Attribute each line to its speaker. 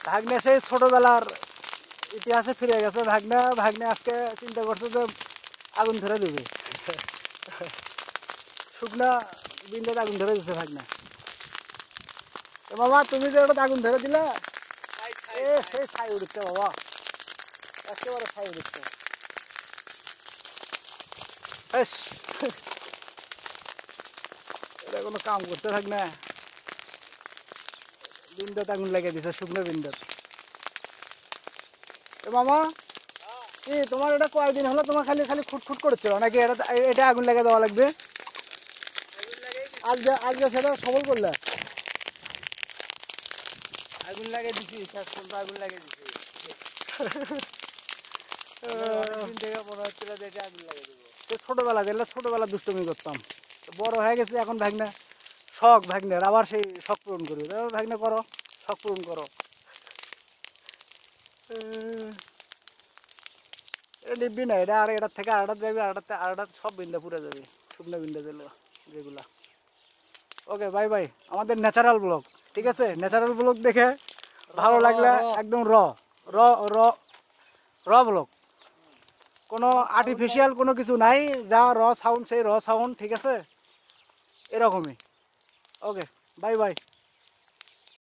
Speaker 1: ভাগ্নে সেই ছোটবেলার ইতিহাসে ফিরে গেছে। ভাগ্নে আজকে চিন্তা করছে যে আগুন ধরে দেবে, শুকনা বিন্দাতে আগুন ধরে দিচ্ছে ভাগ্নে। বাবা তুমি যে ওটা আগুন ধরে দিলে সেই ছাই উঠছে বাবা, একেবারে ছাই উঠছে। এটা কোনো কাম করতে থাক না, বিন্দাতে আগুন লাগিয়ে দিছে, শুকনো বিন্দাত। মামা কি তোমার এটা কয়েকদিন হলো তোমার খালি খালি খুটখুট করছিল নাকি? এটা আগুন লাগিয়ে দেওয়া লাগবে। আজকে সেটা সবল করলে
Speaker 2: আগুন লাগিয়ে দিচ্ছি, আগুন লাগিয়ে দিচ্ছি। মনে হচ্ছিল যে এটা আগুন লাগিয়ে দেবো।
Speaker 1: ছোটবেলা দুষ্টমি করতাম, বড় হয়ে গেছে এখন ভাগ্নে শখ, ভাগ্নের আবার সেই শখ পূরণ করবে। ভাগ্নে করো, শখ পূরণ করো। এটা নিবি না, এটা আর এটার থেকে আড়াটা যাবে, আড়াটা সব বিন্দা পুড়ে যাবে, শুকনো বিন্দা দিল যেগুলা। ওকে বাই বাই, আমাদের ন্যাচারাল ব্লগ, ঠিক আছে? ন্যাচারাল ব্লগ দেখে ভালো লাগলে একদম র র র র ব্লগ, কোনো আর্টিফিশিয়াল কোনো কিছু নাই, যা র সাউন্ড সেই র সাউন্ড, ঠিক আছে? এরকমই। Okay bye bye.